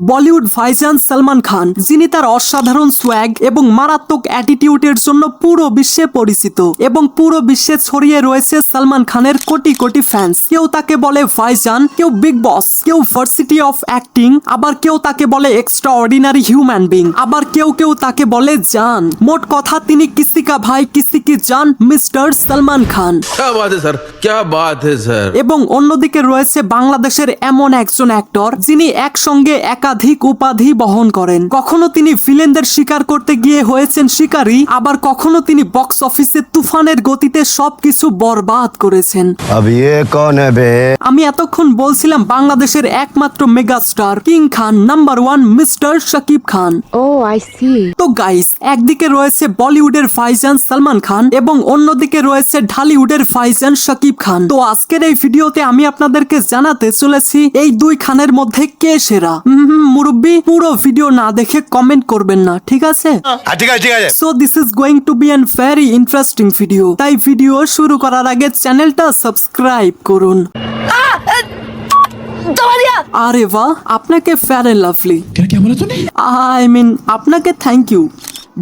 বলিউড ভাইজান সালমান খান, যিনি তার অসাধারণ সোয়াগ এবং মারাত্মক অ্যাটিটিউডের জন্য পুরো বিশ্বে পরিচিত এবং পুরো বিশ্বে ছড়িয়ে রয়েছে সালমান খানের কোটি কোটি ফ্যান্স। কেউ তাকে বলে ভাইজান, কেউ বিগ বস, কেউ ভার্সিটি অফ অ্যাক্টিং, আবার কেউ তাকে বলে এক্সট্রা অর্ডিনারি হিউম্যান বিং, আবার কেউ কেউ তাকে বলে জান। মোট কথা তিনি কিসি কা ভাই কিসি কি জান, মিস্টার সালমান খান। क्या बात है सर, क्या बात है सर। এবং অন্যদিকে রয়েছে বাংলাদেশের এমন একজন অ্যাক্টর যিনি একসঙ্গে একাধিক উপাধি বহন করেন। কখনো তিনি ভিলেনদের শিকার করতে গিয়ে হয়েছেন শিকারী, আবার কখনো তিনি বক্স অফিসে তুফানের গতিতে সবকিছু বরবাদ করেছেন। আমি এতক্ষণ বলছিলাম বাংলাদেশের একমাত্র megastar king Khan, number 1 mister Shakib Khan. Oh, I see. তো গাইস, একদিকে রয়েছে বলিউডের ভাইজান সালমান খান এবং অন্যদিকে রয়েছে ঢালিউডের ভাইজান শাকিব খান। তো আজকের এই ভিডিওতে আমি আপনাদেরকে জানাতে চলেছি এই দুই খানের মধ্যে কে সেরা। মুরব্বি, পুরো ভিডিও না দেখে কমেন্ট করবেন না, ঠিক আছে? So this is going to be an very interesting video. তাই ভিডিও শুরু করার আগে চ্যানেলটা সাবস্ক্রাইব করুন। আরে বাহ, আপনাকে Fair and Lovely. I mean আপনাকে থ্যাংক ইউ।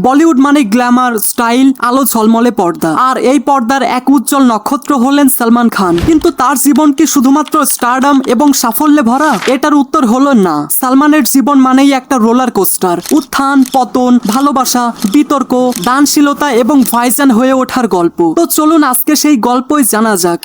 বলিউড মানে গ্ল্যামার, স্টাইল, আলো ঝলমলে পর্দা, আর এই পর্দার এক উজ্জ্বল নক্ষত্র হলেন সালমান খান। কিন্তু তার জীবন কি শুধুমাত্র স্টারডম এবং সাফল্যে ভরা? এটার উত্তর হলো না। সালমানের জীবন মানেই একটা রোলার কোস্টার, উত্থান পতন, ভালোবাসা, বিতর্ক, দানশীলতা এবং ভাইজান হয়ে ওঠার গল্প। তো চলুন আজকে সেই গল্পই জানা যাক।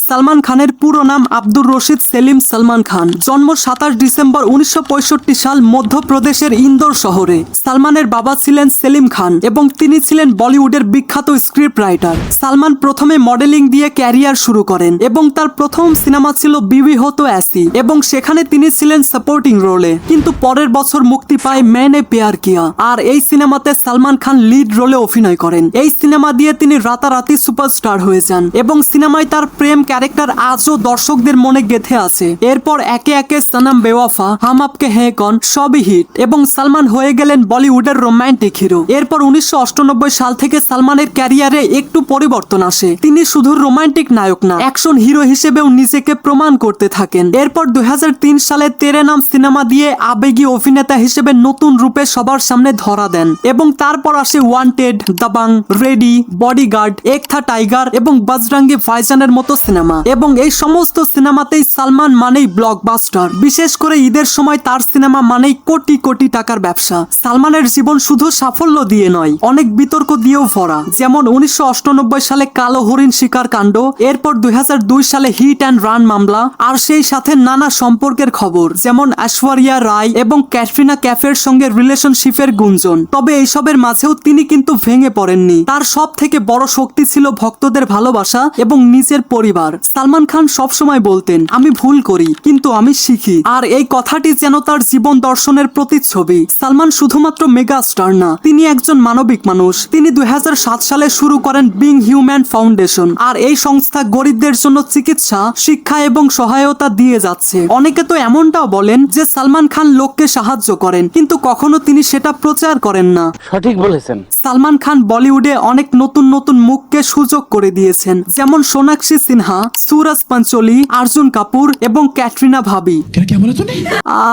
সালমান খানের পুরো নাম আব্দুর রশিদ সেলিম সালমান খান। জন্ম 27 ডিসেম্বর 1965 সাল মধ্যপ্রদেশের ইন্দোর শহরে। সালমানের বাবা ছিলেন সেলিম খান এবং তিনি ছিলেন বলিউডের বিখ্যাত স্ক্রিপ্ট রাইটার। সালমান প্রথমে মডেলিং দিয়ে ক্যারিয়ার শুরু করেন এবং তার প্রথম সিনেমা ছিল বিবি হতো অ্যাসি এবং সেখানে তিনি ছিলেন সাপোর্টিং রোলে। কিন্তু পরের বছর মুক্তি পায় मैंने प्यार किया, আর এই সিনেমাতে সালমান খান লিড রোলে অভিনয় করেন। এই সিনেমা দিয়ে তিনি রাতারাতি সুপারস্টার হয়ে যান এবং সিনেমায় তার প্রেম ক্যারেক্টার আজও দর্শকদের মনে গেঁথে আছে। এরপর একে একে সনম বেওয়াফা, হাম আপকে হ্যায় কন সবই হিট এবং সালমান হয়ে গেলেন বলিউডের রোমান্টিক হিরো। এরপর 1998 সাল থেকে সালমানের ক্যারিয়ারে একটু পরিবর্তন আসে। তিনি শুধু রোমান্টিক নায়ক না, অ্যাকশন হিরো হিসেবেও নিজেকে প্রমাণ করতে থাকেন। এরপর 2003 সালে তেরে নাম সিনেমা দিয়ে আবেগী অভিনেতা হিসেবে নতুন রূপে সবার সামনে ধরা দেন এবং তারপর আসে ওয়ান্টেড, দাবাং, রেডি, বডিগার্ড, এক থা টাইগার এবং বজরঙ্গী ভাইজানের মতো সিনেমা। এবং এই সমস্ত সিনেমাতেই সালমান মানেই ব্লকবাস্টার। বিশেষ করে ঈদের সময় তার সিনেমা মানেই কোটি কোটি টাকার ব্যবসা। সালমানের জীবন শুধু সাফল্য দিয়ে নয়, অনেক বিতর্ক দিয়েও ভরা। যেমন 1998 সালে কালো হরিণ শিকার কাণ্ড, এরপর 2002 সালে হিট অ্যান্ড রান মামলা, আর সেই সাথে নানা সম্পর্কের খবর, যেমন ঐশ্বরিয়া রায় এবং ক্যাটরিনা ক্যাফের সঙ্গে রিলেশনশিপের গুঞ্জন। তবে এইসবের মাঝেও তিনি কিন্তু ভেঙে পড়েননি। তার সব থেকে বড় শক্তি ছিল ভক্তদের ভালোবাসা এবং নিজের পরিবার। সালমান খান সবসময় বলতেন, আমি ভুল করি কিন্তু আমি শিখি, আর এই কথাটি যেন তার জীবন দর্শনের প্রতিচ্ছবি। সালমান শুধুমাত্র মেগা স্টার না, তিনি একজন মানবিক মানুষ। তিনি 2007 সালে শুরু করেন বিং হিউম্যান ফাউন্ডেশন, আর এই সংস্থা গরিবদের জন্য চিকিৎসা, শিক্ষা এবং সহায়তা দিয়ে যাচ্ছে। অনেকে তো এমনটাও বলেন যে সালমান খান লোককে সাহায্য করেন, কিন্তু কখনো তিনি সেটা প্রচার করেন না। সঠিক বলেছেন। সালমান খান বলিউডে অনেক নতুন নতুন মুখকে সুযোগ করে দিয়েছেন, যেমন সোনাক্ষী সিনহা, সুরজ পাঞ্চোলি, অর্জুন কাপুর এবং ক্যাটরিনা ভাবি।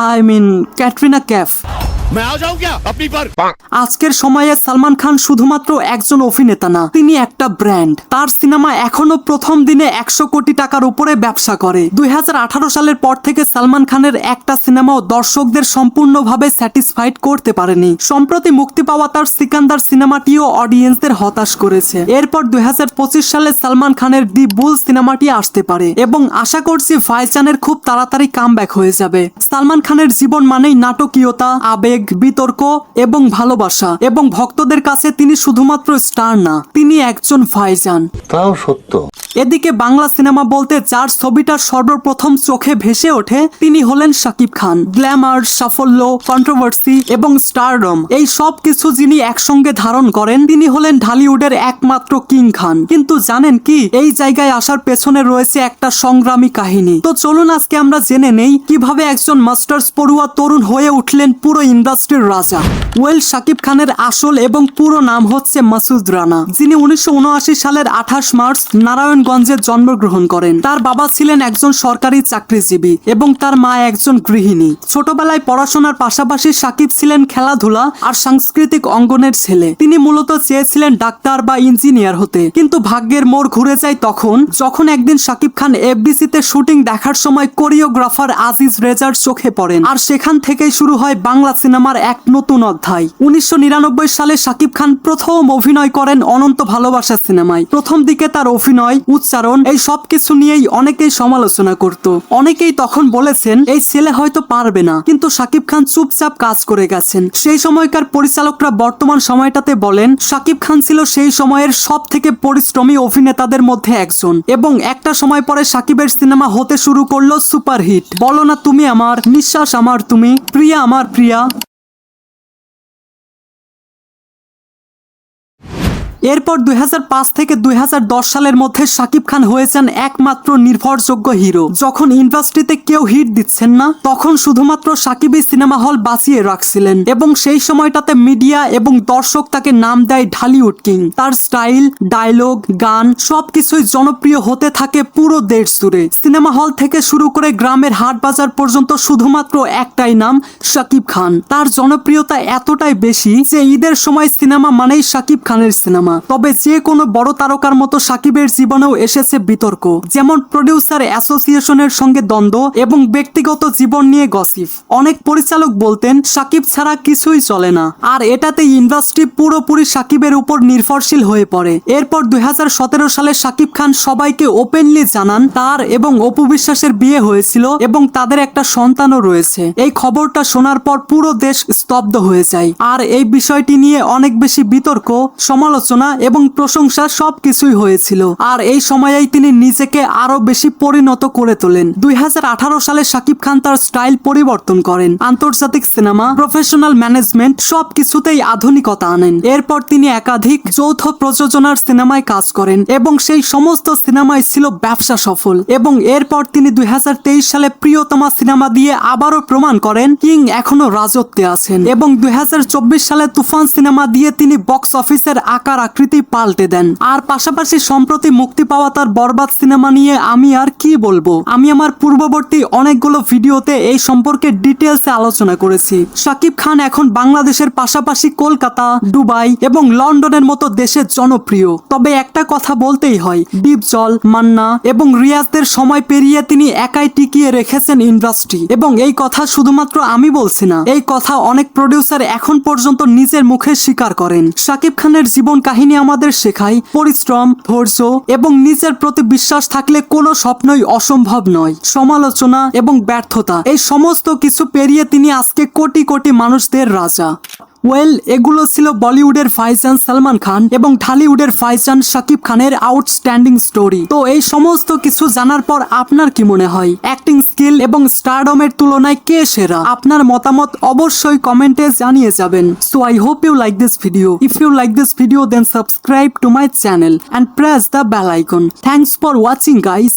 I mean Katrina Kaif. আজকের সময়ে সালমান খান শুধুমাত্র একজন অভিনেতা না, তিনি একটা ব্র্যান্ড। তার সিনেমা এখনো প্রথম দিনে 100 কোটি টাকার উপরে ব্যবসা করে। 2018 সালের পর থেকে সালমান খানের একটা সিনেমাও দর্শকদের সম্পূর্ণভাবে স্যাটিসফাইড করতে পারেনি। সম্প্রতি মুক্তি পাওয়া তার সিকান্দার সিনেমাটিও অডিয়েন্সদের হতাশ করেছে। এরপর 2025 সালে সালমান খানের দি বুল সিনেমাটি আসতে পারে এবং আশা করছি ভাইজানের খুব তাড়াতাড়ি কামব্যাক হয়ে যাবে। সালমান খানের জীবন মানেই নাটকীয়তা, আবেগ, বিতর্ক এবং ভালোবাসা, এবং ভক্তদের কাছে তিনি শুধুমাত্র স্টার না, তিনি একজন ভাইজান। তাও সত্য। এদিকে বাংলা সিনেমা বলতে যার ছবিটা সর্বপ্রথম চোখে ভেসে ওঠে তিনি হলেন শাকিব খান। গ্ল্যামার, সাফল্য, কন্ট্রোভার্সি এবং স্টারডম, এই সব কিছু যিনি একসঙ্গে ধারণ করেন তিনি হলেন ঢালিউডের একমাত্র কিং খান। কিন্তু জানেন কি, এই জায়গায় আসার পেছনে রয়েছে একটা সংগ্রামী কাহিনী। তো চলুন আজকে আমরা জেনে নেই কিভাবে একজন মাস্টার্স পড়ুয়া তরুণ হয়ে উঠলেন পুরো ইন্ডাস্ট্রির রাজা। ওয়েল, শাকিব খানের আসল এবং পুরো নাম হচ্ছে মাসুদ রানা, যিনি 1979 সালের 28 মার্চ নারায়ণগঞ্জে জন্মগ্রহণ করেন। তার বাবা ছিলেন একজন সরকারি চাকরিজীবী এবং তার মা একজন গৃহিণী। ছোটবেলায় পড়াশোনার পাশাপাশি শাকিব ছিলেন খেলাধুলা আর সাংস্কৃতিক অঙ্গনের ছেলে। তিনি মূলত চেয়েছিলেন ডাক্তার বা ইঞ্জিনিয়ার হতে, কিন্তু ভাগ্যের মোড় ঘুরে যায় যখন একদিন শাকিব খান এফডিসিতে শুটিং দেখার সময় কোরিওগ্রাফার আজিজ রেজার চোখে পড়েন, আর সেখান থেকেই শুরু হয় বাংলা সিনেমার এক নতুন অধ্যায়। 1999 সালে শাকিব খান প্রথম অভিনয় করেন অনন্ত ভালোবাসা সিনেমায়। প্রথম দিকে তার অভিনয়, উচ্চারণ, এই সবকিছু নিয়েই অনেকেই সমালোচনা করত। অনেকেই তখন বলেছেন এই ছেলে হয়তো পারবে না, কিন্তু শাকিব খান চুপচাপ কাজ করে গেছেন। সেই সময়কার পরিচালকরা বর্তমান সময়টাতে বলেন শাকিব খান ছিল সেই সময়ের সব থেকে পরিশ্রমী অভিনেতাদের মধ্যে একজন, এবং একটা সময় পরে শাকিবের সিনেমা হতে শুরু করলো সুপারহিট। বলো না তুমি আমার, নিঃশ্বাস আমার তুমি, প্রিয়া আমার প্রিয়া। এরপর 2005 থেকে 2010 সালের মধ্যে শাকিব খান হয়েছেন একমাত্র নির্ভরযোগ্য হিরো। যখন ইন্ডাস্ট্রিতে কেউ হিট দিচ্ছেন না, তখন শুধুমাত্র শাকিবই সিনেমা হল বাঁচিয়ে রাখছিলেন, এবং সেই সময়টাতে মিডিয়া এবং দর্শক তাকে নাম দেয় ঢালিউড কিং। তার স্টাইল, ডায়লগ, গান সবকিছুই জনপ্রিয় হতে থাকে পুরো দেশ জুড়ে। সিনেমা হল থেকে শুরু করে গ্রামের হাট বাজার পর্যন্ত শুধুমাত্র একটাই নাম, শাকিব খান। তার জনপ্রিয়তা এতটাই বেশি যে ঈদের সময় সিনেমা মানেই শাকিব খানের সিনেমা। তবে যে কোনো বড় তারকার মতো শাকিবের জীবনেও এসেছে বিতর্ক, যেমন প্রডিউসার অ্যাসোসিয়েশনের সঙ্গে দ্বন্দ্ব এবং ব্যক্তিগত জীবন নিয়ে গসিপ। অনেক পরিচালক বলতেন শাকিব ছাড়া কিছুই চলে না, আর এটাতে ইন্ডাস্ট্রি পুরোপুরি শাকিবের উপর নির্ভরশীল হয়ে পড়ে। এরপর 2017 সালে শাকিব খান সবাইকে ওপেনলি জানান তার এবং অপু বিশ্বাসের বিয়ে হয়েছিল এবং তাদের একটা সন্তানও রয়েছে। এই খবরটা শোনার পর পুরো দেশ স্তব্ধ হয়ে যায়, আর এই বিষয়টি নিয়ে অনেক বেশি বিতর্ক, সমালোচনা এবং প্রশংসা সবকিছুই হয়েছিল। আর এই সময়েই তিনি নিজেকে আরো বেশি পরিণত করে তোলেন। 2018 সালে শাকিব খান তার স্টাইল পরিবর্তন করেন, আন্তর্জাতিক সিনেমা, প্রফেশনাল ম্যানেজমেন্ট সবকিছুতেই আধুনিকতা আনেন। এরপর তিনি একাধিক যৌথ প্রযোজনার সিনেমায় কাজ করেন এবং সেই সমস্ত সিনেমায় ছিল ব্যবসা সফল। এবং এরপর তিনি 2023 সালে প্রিয়তমা সিনেমা দিয়ে আবারও প্রমাণ করেন কিং এখনো রাজত্বে আছেন, এবং 2024 সালে তুফান সিনেমা দিয়ে তিনি বক্স অফিসের আকার আকৃতি পাল্টে দেন। আর পাশাপাশি সম্প্রতি মুক্তি পাওয়া তার বরবাদ সিনেমা নিয়ে আমি আর কি বলবো, আমি আমার পূর্ববর্তী অনেকগুলো ভিডিওতে এই সম্পর্কে ডিটেলসে আলোচনা করেছি। শাকিব খান এখন বাংলাদেশের পাশাপাশি কলকাতা, দুবাই এবং লন্ডনের মতো দেশে জনপ্রিয়। তবে একটা কথা বলতেই হয়, ডিপজল, মান্না এবং রিয়াজদের সময় পেরিয়ে তিনি একাই টিকিয়ে রেখেছেন ইন্ডাস্ট্রি। এবং এই কথা শুধুমাত্র আমি বলছি না, এই কথা অনেক প্রডিউসার এখন পর্যন্ত নিজের মুখে স্বীকার করেন। শাকিব খানের জীবন কাহিনী আমাদের শেখায় পরিশ্রম, ধৈর্য এবং নিজের প্রতি বিশ্বাস থাকলে কোনো স্বপ্নই অসম্ভব নয়। সমালোচনা এবং ব্যর্থতা, এই সমস্ত কিছু পেরিয়ে তিনি আজকে কোটি কোটি মানুষদের রাজা। ওয়েল, এগুলো ছিল বলিউডের ফাইজান সালমান খান এবং ঢালিউডের ফাইজান শাকিব খানের আউটস্ট্যান্ডিং স্টোরি। তো এই সমস্ত কিছু জানার পর আপনার কি মনে হয়, অ্যাক্টিং স্কিল এবং স্টারডমের তুলনায় কে সেরা? আপনার মতামত অবশ্যই কমেন্টে জানিয়ে যাবেন। So I hope you like this video. If you like this video, then subscribe to my channel and press the bell icon. Thanks for watching, guys.